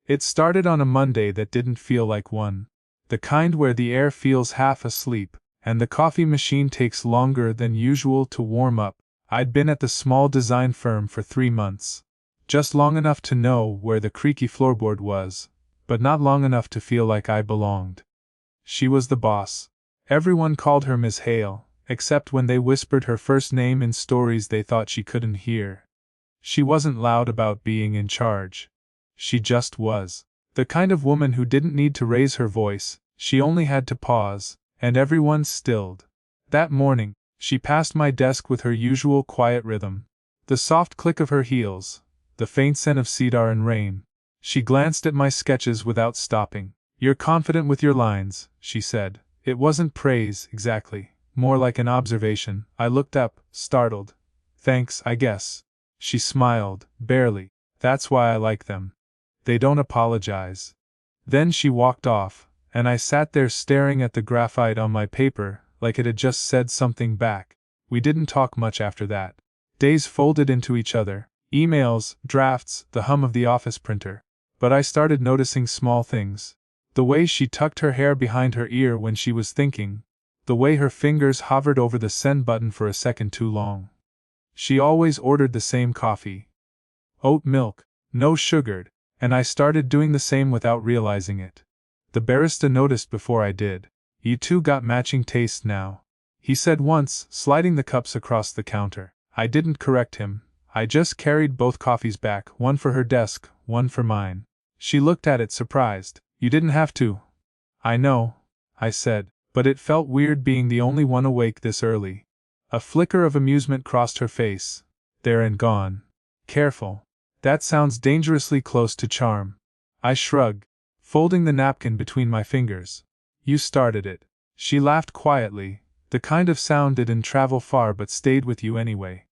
It started on a Monday that didn't feel like one. The kind where the air feels half asleep, and the coffee machine takes longer than usual to warm up. I'd been at the small design firm for 3 months. Just long enough to know where the creaky floorboard was, but not long enough to feel like I belonged. She was the boss. Everyone called her Miss Hale, except when they whispered her first name in stories they thought she couldn't hear. She wasn't loud about being in charge. She just was. The kind of woman who didn't need to raise her voice, she only had to pause, and everyone stilled. That morning, she passed my desk with her usual quiet rhythm. The soft click of her heels, the faint scent of cedar and rain. She glanced at my sketches without stopping. "You're confident with your lines," she said. It wasn't praise, exactly, more like an observation. I looked up, startled. "Thanks, I guess." She smiled, barely. "That's why I like them. They don't apologize." Then she walked off, and I sat there staring at the graphite on my paper, like it had just said something back. We didn't talk much after that. Days folded into each other, emails, drafts, the hum of the office printer. But I started noticing small things. The way she tucked her hair behind her ear when she was thinking. The way her fingers hovered over the send button for a second too long. She always ordered the same coffee. Oat milk, no sugared, and I started doing the same without realizing it. The barista noticed before I did. "You two got matching taste now," he said once, sliding the cups across the counter. I didn't correct him. I just carried both coffees back, one for her desk, one for mine. She looked at it surprised. "You didn't have to." "I know," I said, but it felt weird being the only one awake this early. A flicker of amusement crossed her face. "There and gone. Careful. That sounds dangerously close to charm." I shrugged, folding the napkin between my fingers. "You started it." She laughed quietly, the kind of sound that didn't travel far but stayed with you anyway.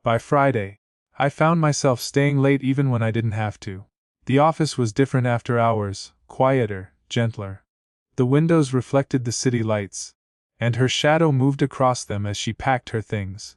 By Friday, I found myself staying late even when I didn't have to. The office was different after hours, quieter, gentler. The windows reflected the city lights, and her shadow moved across them as she packed her things.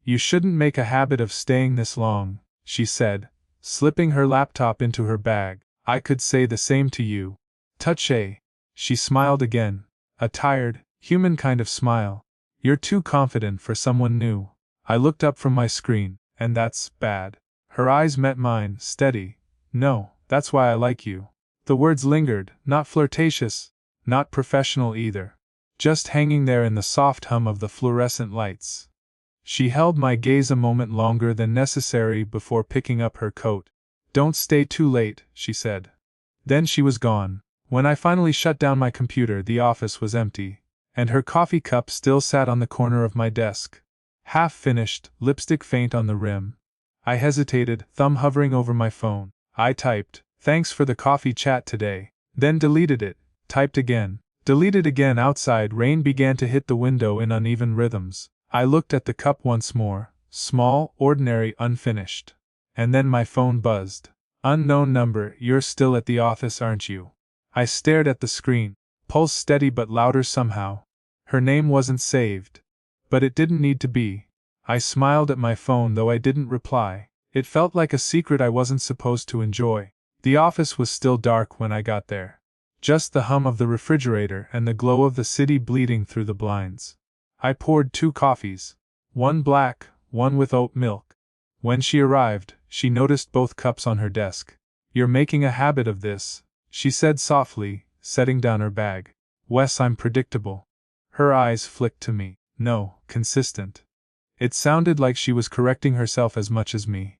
"You shouldn't make a habit of staying this long," she said, slipping her laptop into her bag. "I could say the same to you." "Touché." She smiled again, a tired, human kind of smile. "You're too confident for someone new." I looked up from my screen, "And that's bad." Her eyes met mine, steady. "No, that's why I like you." The words lingered, not flirtatious, not professional either. Just hanging there in the soft hum of the fluorescent lights. She held my gaze a moment longer than necessary before picking up her coat. "Don't stay too late," she said. Then she was gone. When I finally shut down my computer, the office was empty, and her coffee cup still sat on the corner of my desk. Half finished, lipstick faint on the rim. I hesitated, thumb hovering over my phone. I typed, "Thanks for the coffee chat today," then deleted it, typed again, deleted again. Outside, rain began to hit the window in uneven rhythms. I looked at the cup once more, small, ordinary, unfinished. And then my phone buzzed. "Unknown number, you're still at the office, aren't you?" I stared at the screen, pulse steady but louder somehow. Her name wasn't saved. But it didn't need to be. I smiled at my phone though I didn't reply. It felt like a secret I wasn't supposed to enjoy. The office was still dark when I got there. Just the hum of the refrigerator and the glow of the city bleeding through the blinds. I poured 2 coffees. One black, one with oat milk. When she arrived, she noticed both cups on her desk. "You're making a habit of this," she said softly, setting down her bag. "Wes, I'm predictable." Her eyes flicked to me. "No, consistent." It sounded like she was correcting herself as much as me.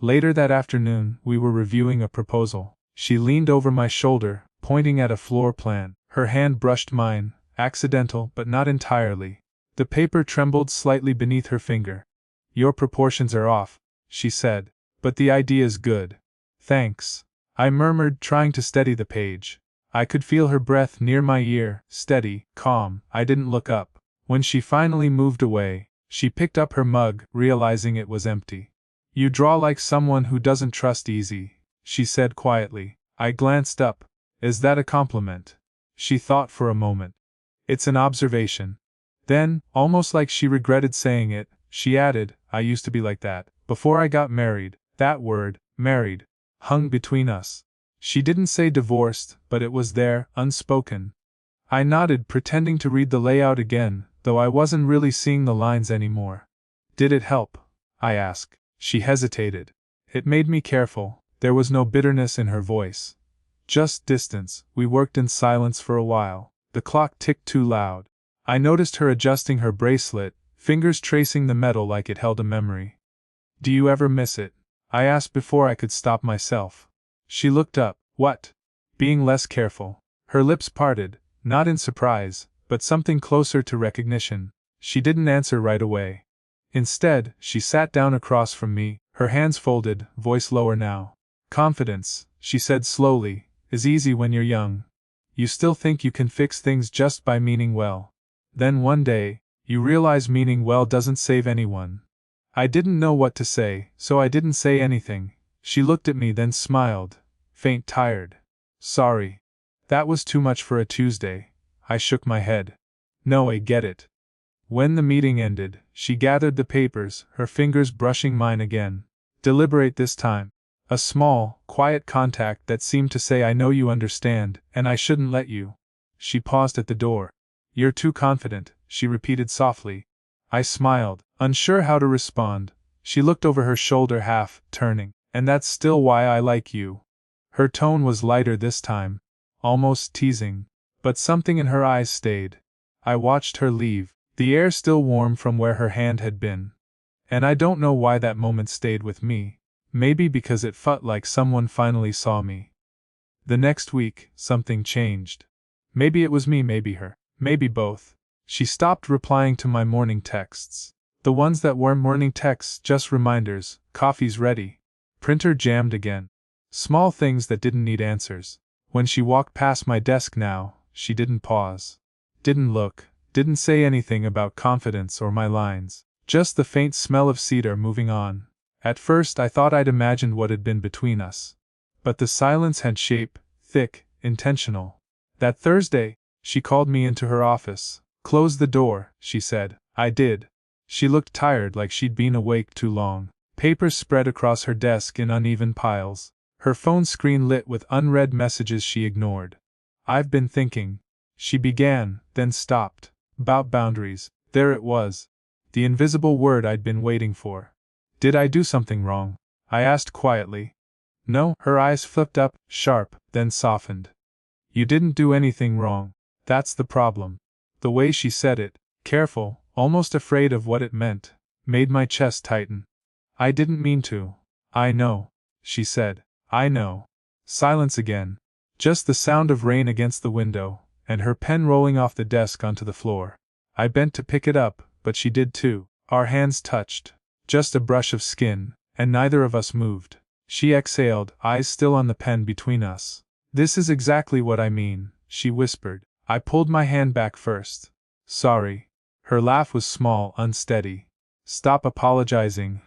Later that afternoon, we were reviewing a proposal. She leaned over my shoulder, pointing at a floor plan. Her hand brushed mine, accidental but not entirely. The paper trembled slightly beneath her finger. "Your proportions are off," she said, "but the idea's good." "Thanks," I murmured, trying to steady the page. I could feel her breath near my ear, steady, calm. I didn't look up. When she finally moved away, she picked up her mug, realizing it was empty. "You draw like someone who doesn't trust easy," she said quietly. I glanced up. "Is that a compliment?" She thought for a moment. "It's an observation." Then, almost like she regretted saying it, she added, "I used to be like that, before I got married." That word, married, hung between us. She didn't say divorced, but it was there, unspoken. I nodded, pretending to read the layout again, though I wasn't really seeing the lines anymore. Did it help? I asked. She hesitated. It made me careful. There was no bitterness in her voice. Just distance. We worked in silence for a while. The clock ticked too loud. I noticed her adjusting her bracelet, fingers tracing the metal like it held a memory. Do you ever miss it? I asked before I could stop myself. She looked up. What? Being less careful. Her lips parted, not in surprise, but something closer to recognition. She didn't answer right away. Instead, she sat down across from me, her hands folded, voice lower now. Confidence, she said slowly, is easy when you're young. You still think you can fix things just by meaning well. Then one day, you realize meaning well doesn't save anyone. I didn't know what to say, so I didn't say anything. She looked at me, then smiled, faint, tired. Sorry. That was too much for a Tuesday. I shook my head. No, I get it. When the meeting ended, she gathered the papers, her fingers brushing mine again. Deliberate this time. A small, quiet contact that seemed to say I know you understand, and I shouldn't let you. She paused at the door. You're too confident, she repeated softly. I smiled, unsure how to respond. She looked over her shoulder, half turning. And that's still why I like you. Her tone was lighter this time, almost teasing, but something in her eyes stayed. I watched her leave, the air still warm from where her hand had been. And I don't know why that moment stayed with me. Maybe because it felt like someone finally saw me. The next week, something changed. Maybe it was me, maybe her, maybe both. She stopped replying to my morning texts. The ones that weren't morning texts, just reminders, coffee's ready. Printer jammed again. Small things that didn't need answers. When she walked past my desk now, she didn't pause. Didn't look, didn't say anything about confidence or my lines. Just the faint smell of cedar moving on. At first I thought I'd imagined what had been between us. But the silence had shape, thick, intentional. That Thursday, she called me into her office. Close the door, she said. I did. She looked tired, like she'd been awake too long. Papers spread across her desk in uneven piles. Her phone screen lit with unread messages she ignored. I've been thinking, she began, then stopped. About boundaries. There it was. The invisible word I'd been waiting for. Did I do something wrong? I asked quietly. No, her eyes flipped up, sharp, then softened. You didn't do anything wrong. That's the problem. The way she said it, careful, almost afraid of what it meant, made my chest tighten. I didn't mean to. I know, she said. I know. Silence again. Just the sound of rain against the window, and her pen rolling off the desk onto the floor. I bent to pick it up, but she did too. Our hands touched. Just a brush of skin, and neither of us moved. She exhaled, eyes still on the pen between us. This is exactly what I mean, she whispered. I pulled my hand back first. Sorry. Her laugh was small, unsteady. Stop apologizing.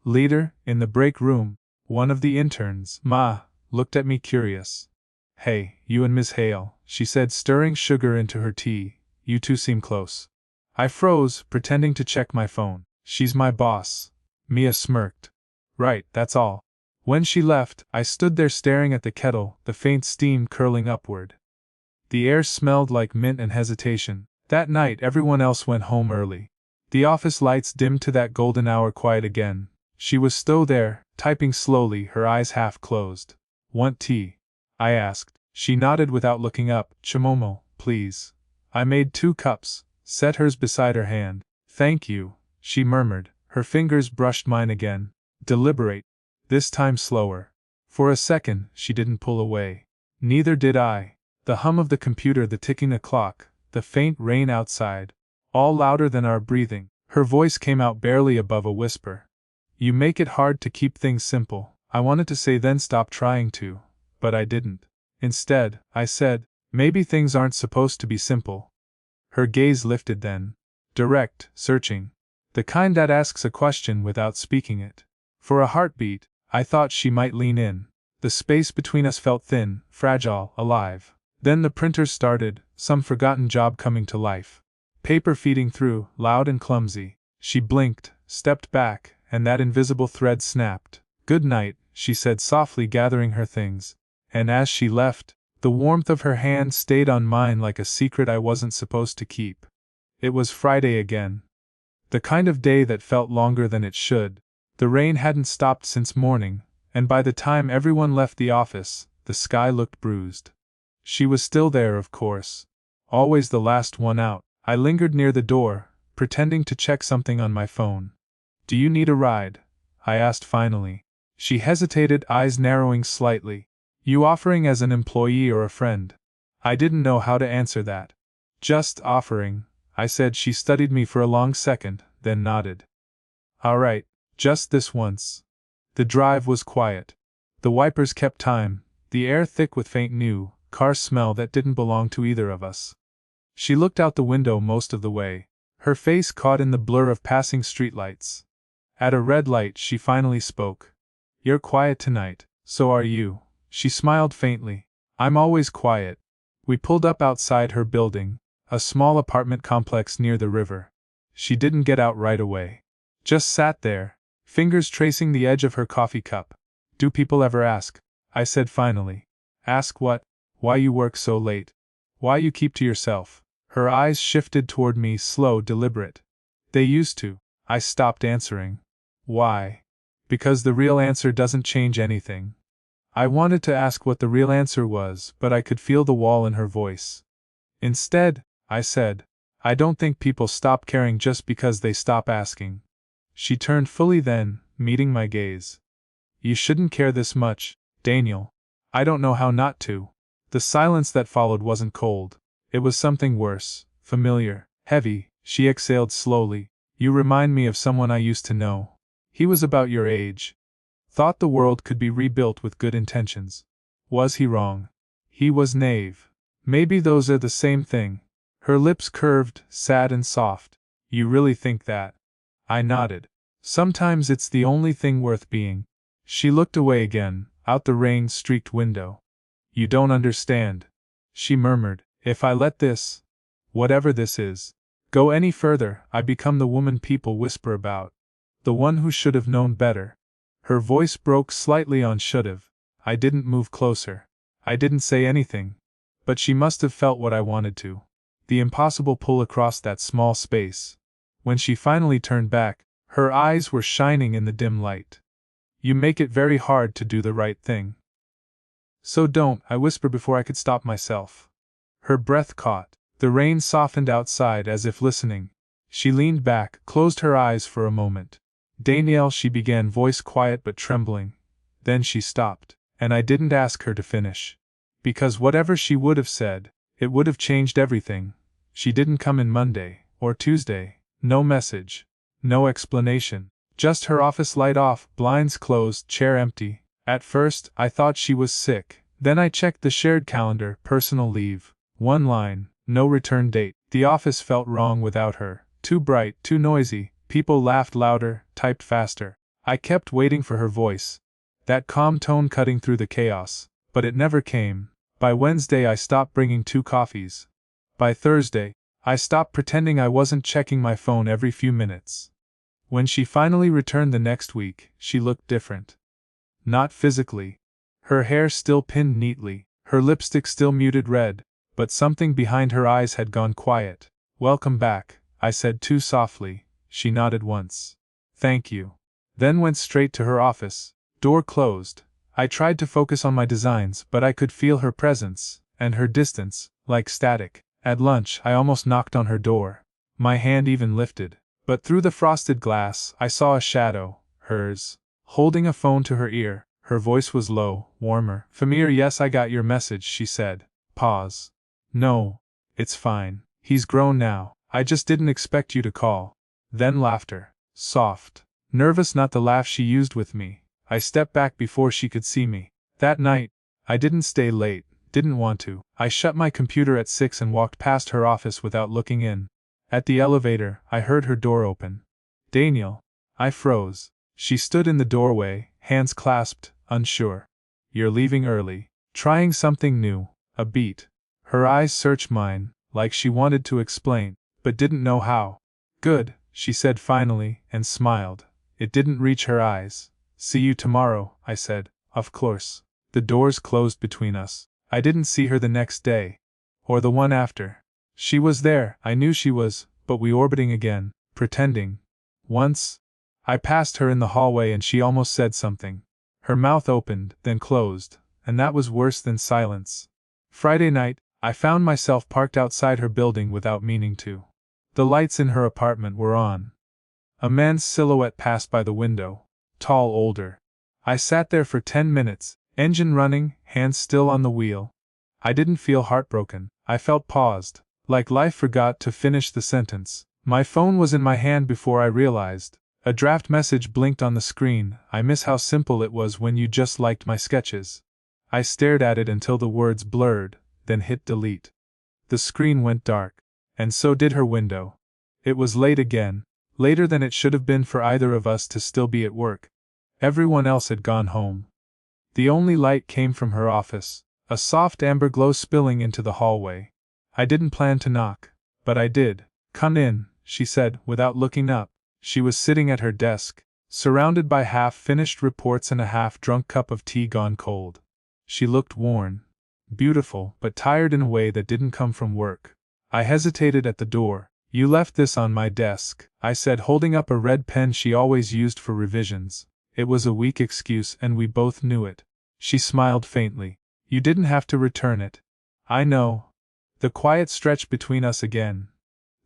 Later, in the break room, one of the interns, Ma, looked at me curious. Hey, you and Miss Hale, she said, stirring sugar into her tea. You two seem close. I froze, pretending to check my phone. She's my boss. Mia smirked. Right, that's all. When she left, I stood there staring at the kettle, the faint steam curling upward. The air smelled like mint and hesitation. That night everyone else went home early. The office lights dimmed to that golden hour, quiet again. She was still there, typing slowly, her eyes half closed. Want tea? I asked. She nodded without looking up. Chamomo, please. I made 2 cups, set hers beside her hand. Thank you, she murmured. Her fingers brushed mine again. Deliberate. This time slower. For a second, she didn't pull away. Neither did I. The hum of the computer, the ticking the clock, the faint rain outside, all louder than our breathing. Her voice came out barely above a whisper. You make it hard to keep things simple. I wanted to say then stop trying to, but I didn't. Instead, I said, maybe things aren't supposed to be simple. Her gaze lifted then. Direct, searching. The kind that asks a question without speaking it. For a heartbeat, I thought she might lean in. The space between us felt thin, fragile, alive. Then the printer started, some forgotten job coming to life. Paper feeding through, loud and clumsy. She blinked, stepped back, and that invisible thread snapped. Good night, she said softly, gathering her things. And as she left, the warmth of her hand stayed on mine like a secret I wasn't supposed to keep. It was Friday again. The kind of day that felt longer than it should. The rain hadn't stopped since morning, and by the time everyone left the office, the sky looked bruised. She was still there, of course. Always the last one out. I lingered near the door, pretending to check something on my phone. "Do you need a ride?" I asked finally. She hesitated, eyes narrowing slightly. "You offering as an employee or a friend?" I didn't know how to answer that. "Just offering," I said. She studied me for a long second, then nodded. "All right, just this once." The drive was quiet. The wipers kept time, the air thick with faint new car smell that didn't belong to either of us. She looked out the window most of the way, her face caught in the blur of passing streetlights. At a red light she finally spoke. "You're quiet tonight, so are you." She smiled faintly. "I'm always quiet." We pulled up outside her building, a small apartment complex near the river. She didn't get out right away. Just sat there, fingers tracing the edge of her coffee cup. "Do people ever ask?" I said finally. "Ask what?" "Why you work so late. Why you keep to yourself." Her eyes shifted toward me, slow, deliberate. "They used to." I stopped answering. "Why?" "Because the real answer doesn't change anything." I wanted to ask what the real answer was, but I could feel the wall in her voice. "Instead," I said, "I don't think people stop caring just because they stop asking." She turned fully then, meeting my gaze. "You shouldn't care this much, Daniel." "I don't know how not to." The silence that followed wasn't cold. It was something worse, familiar, heavy. She exhaled slowly. "You remind me of someone I used to know. He was about your age. Thought the world could be rebuilt with good intentions. Was he wrong? He was naive. Maybe those are the same thing." Her lips curved, sad and soft. "You really think that?" I nodded. "Sometimes it's the only thing worth being." She looked away again, out the rain-streaked window. "You don't understand," she murmured. "If I let this, whatever this is, go any further, I become the woman people whisper about. The one who should have known better." Her voice broke slightly on should have. I didn't move closer. I didn't say anything. But she must have felt what I wanted to. The impossible pull across that small space. When she finally turned back, her eyes were shining in the dim light. "You make it very hard to do the right thing. So don't," I whispered before I could stop myself. Her breath caught. The rain softened outside as if listening. She leaned back, closed her eyes for a moment. "Danielle," she began, voice quiet but trembling. Then she stopped, and I didn't ask her to finish. Because whatever she would have said, it would have changed everything. She didn't come in Monday, or Tuesday. No message. No explanation. Just her office light off, blinds closed, chair empty. At first, I thought she was sick. Then I checked the shared calendar, personal leave. One line, no return date. The office felt wrong without her. Too bright, too noisy. People laughed louder, typed faster. I kept waiting for her voice. That calm tone cutting through the chaos. But it never came. By Wednesday I stopped bringing 2 coffees. By Thursday, I stopped pretending I wasn't checking my phone every few minutes. When she finally returned the next week, she looked different. Not physically. Her hair still pinned neatly, her lipstick still muted red, but something behind her eyes had gone quiet. "Welcome back," I said too softly. She nodded once. "Thank you." Then went straight to her office. Door closed. I tried to focus on my designs, but I could feel her presence, and her distance, like static. At lunch, I almost knocked on her door. My hand even lifted. But through the frosted glass, I saw a shadow, hers. Holding a phone to her ear, her voice was low, warmer, familiar. "Yes, I got your message," she said. Pause. "No. It's fine. He's grown now. I just didn't expect you to call." Then laughter. Soft. Nervous, not the laugh she used with me. I stepped back before she could see me. That night, I didn't stay late, didn't want to. I shut my computer at 6 and walked past her office without looking in. At the elevator, I heard her door open. "Daniel." I froze. She stood in the doorway, hands clasped, unsure. "You're leaving early. Trying something new." A beat. Her eyes searched mine, like she wanted to explain, but didn't know how. "Good," she said finally, and smiled. It didn't reach her eyes. "See you tomorrow," I said. "Of course." The doors closed between us. I didn't see her the next day. Or the one after. She was there, I knew she was, but we orbiting again, pretending. Once, I passed her in the hallway and she almost said something. Her mouth opened, then closed, and that was worse than silence. Friday night, I found myself parked outside her building without meaning to. The lights in her apartment were on. A man's silhouette passed by the window, tall, older. I sat there for 10 minutes, engine running, hands still on the wheel. I didn't feel heartbroken, I felt paused, like life forgot to finish the sentence. My phone was in my hand before I realized. A draft message blinked on the screen. I miss how simple it was when you just liked my sketches. I stared at it until the words blurred, then hit delete. The screen went dark, and so did her window. It was late again, later than it should have been for either of us to still be at work. Everyone else had gone home. The only light came from her office, a soft amber glow spilling into the hallway. I didn't plan to knock, but I did. "Come in," she said, without looking up. She was sitting at her desk, surrounded by half-finished reports and a half-drunk cup of tea gone cold. She looked worn, beautiful, but tired in a way that didn't come from work. I hesitated at the door. "You left this on my desk," I said, holding up a red pen she always used for revisions. It was a weak excuse and we both knew it. She smiled faintly. "You didn't have to return it." "I know." The quiet stretched between us again.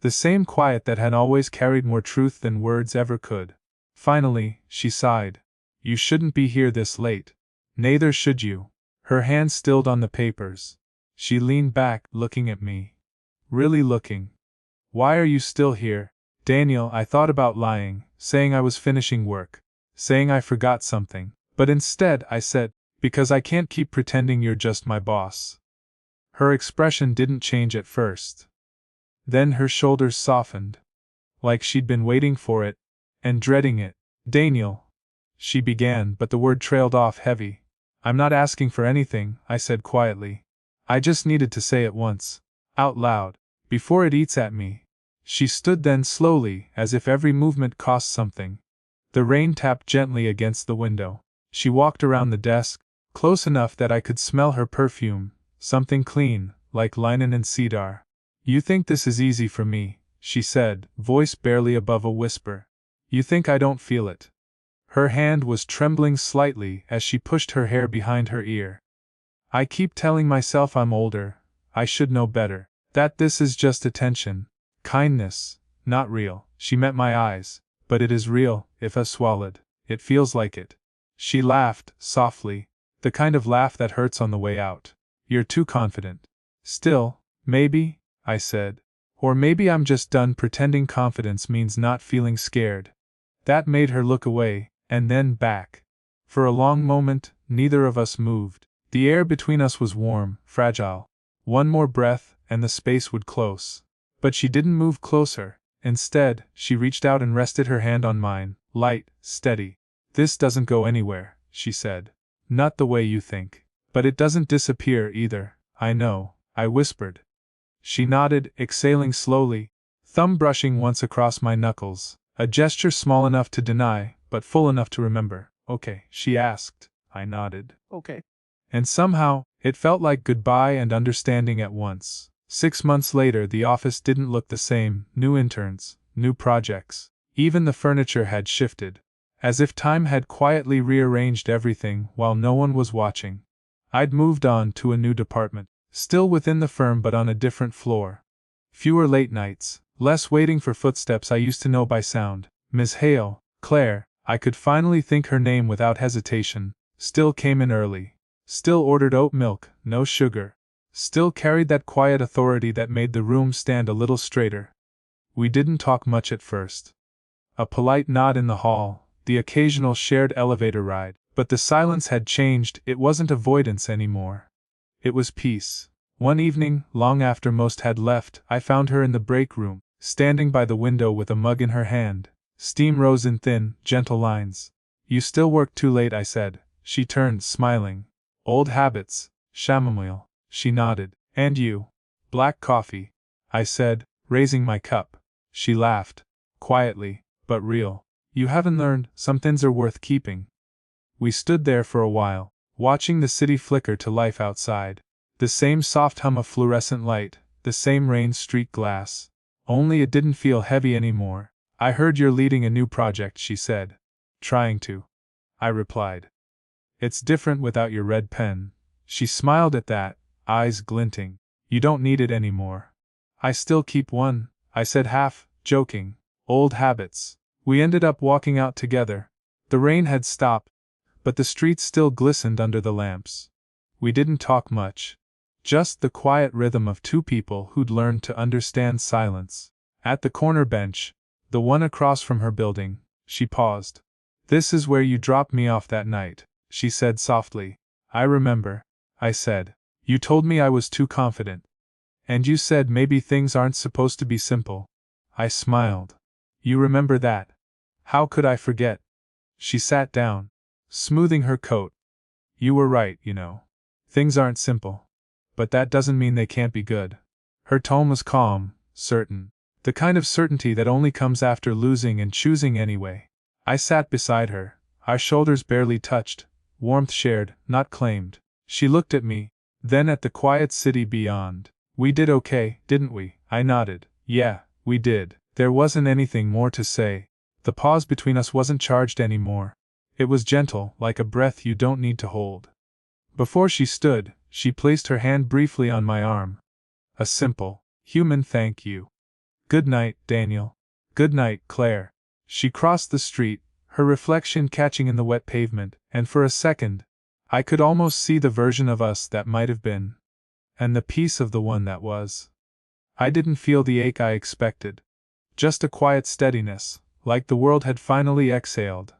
The same quiet that had always carried more truth than words ever could. Finally, she sighed. "You shouldn't be here this late." "Neither should you." Her hand stilled on the papers. She leaned back, looking at me. Really looking. "Why are you still here?" "Daniel, I thought about lying, saying I was finishing work, saying I forgot something, but instead I said, because I can't keep pretending you're just my boss." Her expression didn't change at first. Then her shoulders softened, like she'd been waiting for it, and dreading it. "Daniel," she began, but the word trailed off heavy. "I'm not asking for anything," I said quietly. "I just needed to say it once, out loud, before it eats at me." She stood then slowly, as if every movement cost something. The rain tapped gently against the window. She walked around the desk, close enough that I could smell her perfume, something clean, like linen and cedar. "You think this is easy for me," she said, voice barely above a whisper. "You think I don't feel it." Her hand was trembling slightly as she pushed her hair behind her ear. "I keep telling myself I'm older, I should know better, that this is just attention, kindness, not real." She met my eyes. "But it is real, if I swallowed. It feels like it." She laughed, softly, the kind of laugh that hurts on the way out. "You're too confident." "Still, maybe," I said. "Or maybe I'm just done pretending confidence means not feeling scared." That made her look away, and then back. For a long moment, neither of us moved. The air between us was warm, fragile. One more breath, and the space would close. But she didn't move closer. Instead, she reached out and rested her hand on mine, light, steady. "This doesn't go anywhere," she said. "Not the way you think. But it doesn't disappear either, I know," I whispered. She nodded, exhaling slowly, thumb brushing once across my knuckles, a gesture small enough to deny, but full enough to remember. "Okay," she asked. I nodded. "Okay." And somehow, it felt like goodbye and understanding at once. 6 months later, the office didn't look the same. New interns, new projects. Even the furniture had shifted. As if time had quietly rearranged everything while no one was watching. I'd moved on to a new department, still within the firm but on a different floor. Fewer late nights, less waiting for footsteps I used to know by sound. Ms. Hale, Claire, I could finally think her name without hesitation, still came in early. Still ordered oat milk, no sugar. Still carried that quiet authority that made the room stand a little straighter. We didn't talk much at first. A polite nod in the hall, the occasional shared elevator ride, but the silence had changed. It wasn't avoidance anymore. It was peace. One evening, long after most had left, I found her in the break room, standing by the window with a mug in her hand. Steam rose in thin, gentle lines. "You still work too late," I said. She turned, smiling. "Old habits, chamomile." She nodded. "And you?" "Black coffee," I said, raising my cup. She laughed. Quietly, but real. "You haven't learned, some things are worth keeping." We stood there for a while, watching the city flicker to life outside. The same soft hum of fluorescent light, the same rain-streaked glass. Only it didn't feel heavy anymore. I heard you're leading a new project, she said. Trying to, I replied. It's different without your red pen. She smiled at that, eyes glinting. You don't need it anymore. I still keep one, I said, half joking. Old habits. We ended up walking out together. The rain had stopped, but the streets still glistened under the lamps. We didn't talk much. Just the quiet rhythm of two people who'd learned to understand silence. At the corner bench, the one across from her building, she paused. This is where you dropped me off that night, she said softly. I remember, I said. You told me I was too confident. And you said maybe things aren't supposed to be simple. I smiled. You remember that? How could I forget? She sat down, smoothing her coat. You were right, you know. Things aren't simple. But that doesn't mean they can't be good. Her tone was calm, certain. The kind of certainty that only comes after losing and choosing anyway. I sat beside her, our shoulders barely touched, warmth shared, not claimed. She looked at me, then at the quiet city beyond. We did okay, didn't we? I nodded. Yeah, we did. There wasn't anything more to say. The pause between us wasn't charged anymore. It was gentle, like a breath you don't need to hold. Before she stood, she placed her hand briefly on my arm. A simple, human thank you. Good night, Daniel. Good night, Claire. She crossed the street, her reflection catching in the wet pavement, and for a second, I could almost see the version of us that might have been. And the piece of the one that was. I didn't feel the ache I expected. Just a quiet steadiness, like the world had finally exhaled.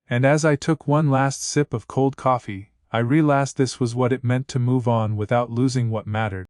And as I took one last sip of cold coffee, I realized this was what it meant to move on without losing what mattered.